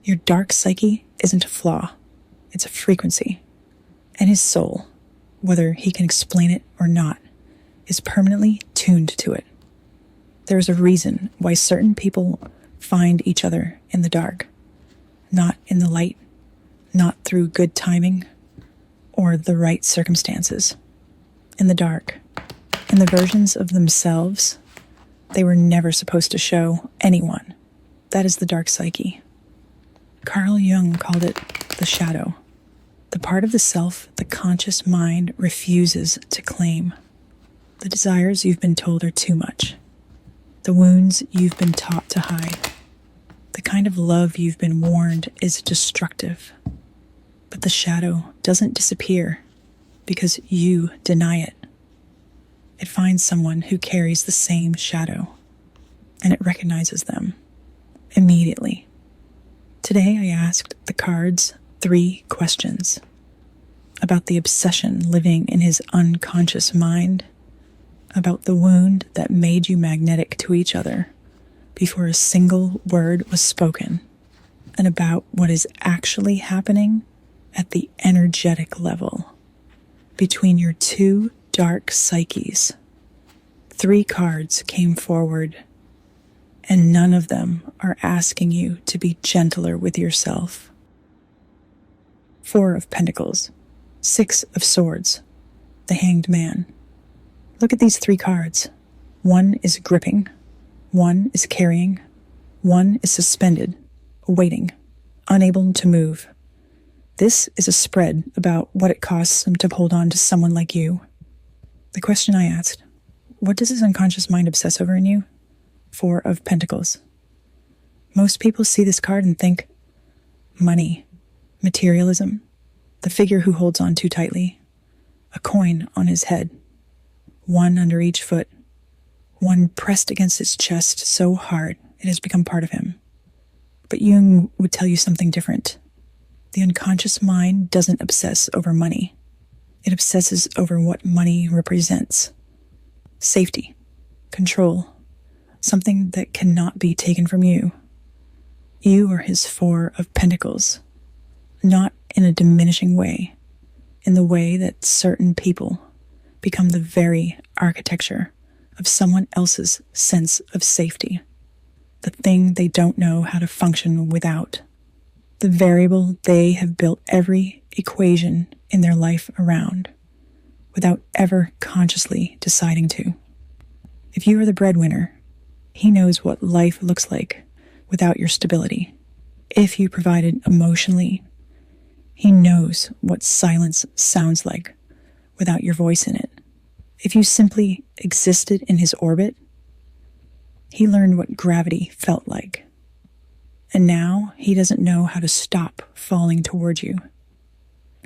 Your dark psyche isn't a flaw, it's a frequency. And his soul, whether he can explain it or not, is permanently tuned to it. There's a reason why certain people find each other in the dark, not in the light, not through good timing or the right circumstances. In the dark, in the versions of themselves they were never supposed to show anyone. That is the dark psyche. Carl Jung called it the shadow, the part of the self the conscious mind refuses to claim. The desires you've been told are too much. The wounds you've been taught to hide. The kind of love you've been warned is destructive. But the shadow doesn't disappear because you deny it. It finds someone who carries the same shadow, and it recognizes them immediately. Today I asked the cards 3 questions about the obsession living in his unconscious mind, about the wound that made you magnetic to each other before a single word was spoken, and about what is actually happening at the energetic level between your 2 dark psyches. 3 cards came forward, and none of them are asking you to be gentler with yourself. 4 of Pentacles, 6 of Swords, the Hanged Man. Look at these 3 cards. 1 is gripping, 1 is carrying, 1 is suspended, waiting, unable to move. This is a spread about what it costs them to hold on to someone like you. The question I asked, what does his unconscious mind obsess over in you? 4 of Pentacles. Most people see this card and think, money, materialism, the figure who holds on too tightly, a coin on his head, 1 under each foot, 1 pressed against his chest so hard it has become part of him. But Jung would tell you something different. The unconscious mind doesn't obsess over money. It obsesses over what money represents. Safety, control, something that cannot be taken from you. You are his 4 of Pentacles, not in a diminishing way, in the way that certain people become the very architecture of someone else's sense of safety, the thing they don't know how to function without, the variable they have built every equation in their life around, without ever consciously deciding to. If you are the breadwinner, he knows what life looks like without your stability. If you provided emotionally, he knows what silence sounds like without your voice in it. If you simply existed in his orbit, he learned what gravity felt like. And now he doesn't know how to stop falling toward you.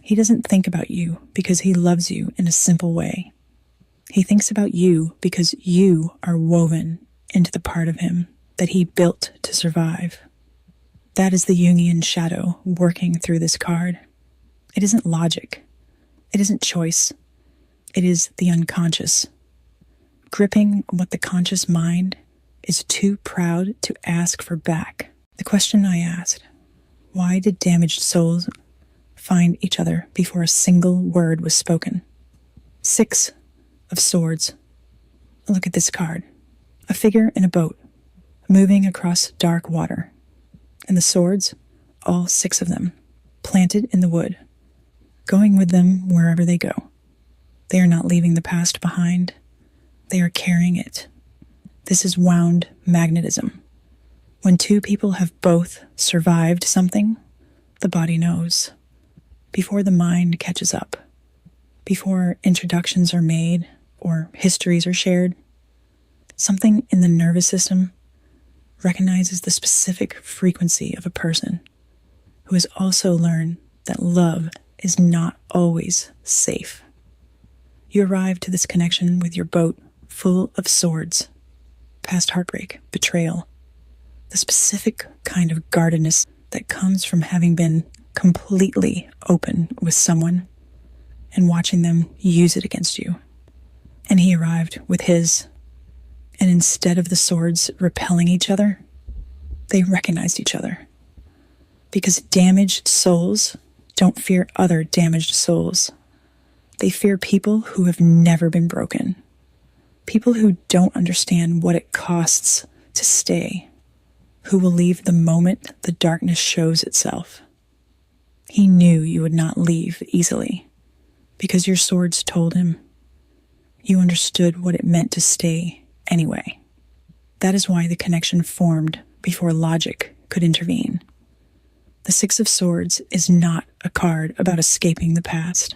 He doesn't think about you because he loves you in a simple way. He thinks about you because you are woven into the part of him that he built to survive. That is the Jungian shadow working through this card. It isn't logic. It isn't choice. It is the unconscious, gripping what the conscious mind is too proud to ask for back. The question I asked, why did damaged souls find each other before a single word was spoken? 6 of Swords. Look at this card. A figure in a boat, moving across dark water. And the swords, all 6 of them, planted in the wood, going with them wherever they go. They are not leaving the past behind. They are carrying it. This is wound magnetism. When 2 people have both survived something, the body knows. Before the mind catches up, before introductions are made or histories are shared, something in the nervous system recognizes the specific frequency of a person who has also learned that love is not always safe. You arrive to this connection with your boat full of swords, past heartbreak, betrayal, the specific kind of guardedness that comes from having been completely open with someone and watching them use it against you. And he arrived with his, and instead of the swords repelling each other, they recognized each other. Because damaged souls don't fear other damaged souls. They fear people who have never been broken. People who don't understand what it costs to stay. Who will leave the moment the darkness shows itself. He knew you would not leave easily, because your swords told him. You understood what it meant to stay anyway. That is why the connection formed before logic could intervene. The Six of Swords is not a card about escaping the past.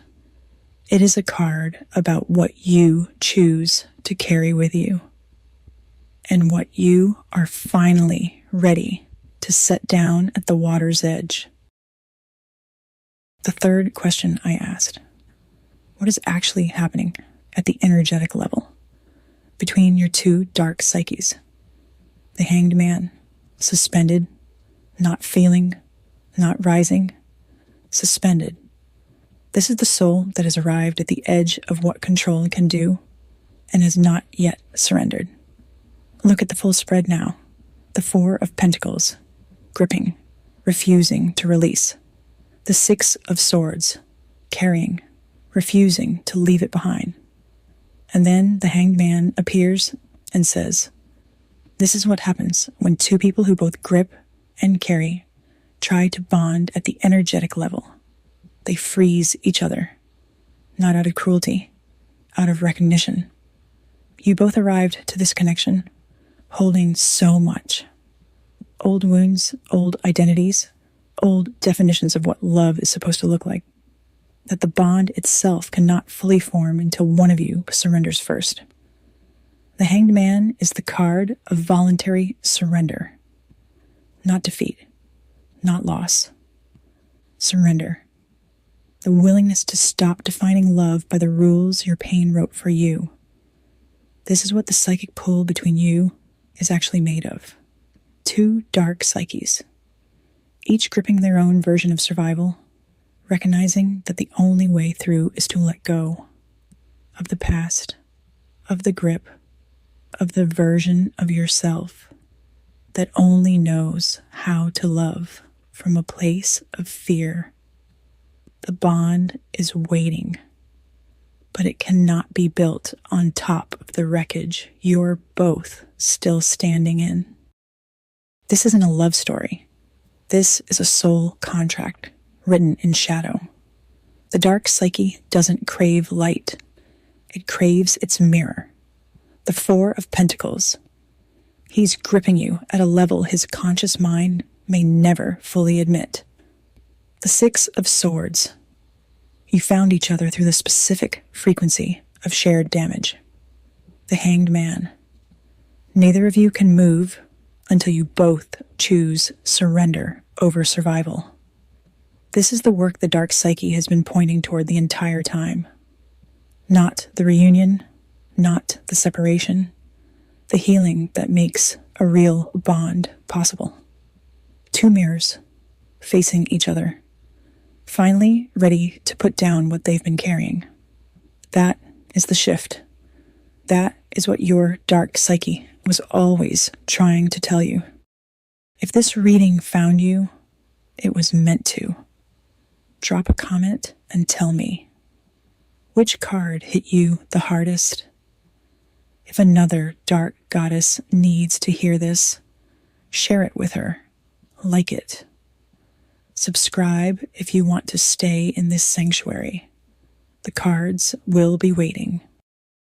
It is a card about what you choose to carry with you, and what you are finally ready to set down at the water's edge. The third question I asked: what is actually happening at the energetic level between your two dark psyches? The Hanged Man, suspended, not feeling, not rising, suspended. This is the soul that has arrived at the edge of what control can do and has not yet surrendered. Look at the full spread now. The Four of Pentacles, gripping, refusing to release. The Six of Swords, carrying, refusing to leave it behind. And then the Hanged Man appears and says, this is what happens when two people who both grip and carry try to bond at the energetic level. They freeze each other, not out of cruelty, out of recognition. You both arrived to this connection, holding so much. Old wounds, old identities, old definitions of what love is supposed to look like, that the bond itself cannot fully form until one of you surrenders first. The Hanged Man is the card of voluntary surrender, not defeat, not loss. Surrender. The willingness to stop defining love by the rules your pain wrote for you. This is what the psychic pull between you is actually made of. Two dark psyches, each gripping their own version of survival, recognizing that the only way through is to let go of the past, of the grip, of the version of yourself that only knows how to love from a place of fear. The bond is waiting, but it cannot be built on top of the wreckage you're both still standing in. This isn't a love story. This is a soul contract written in shadow. The dark psyche doesn't crave light. It craves its mirror. The Four of Pentacles. He's gripping you at a level his conscious mind may never fully admit. The Six of Swords. You found each other through the specific frequency of shared damage. The Hanged Man. Neither of you can move until you both choose surrender over survival. This is the work the dark psyche has been pointing toward the entire time. Not the reunion, not the separation, the healing that makes a real bond possible. Two mirrors, facing each other, finally ready to put down what they've been carrying. That is the shift. That is what your dark psyche was always trying to tell you. If this reading found you, it was meant to. Drop a comment and tell me. Which card hit you the hardest? If another dark goddess needs to hear this, share it with her. Like it. Subscribe if you want to stay in this sanctuary. The cards will be waiting.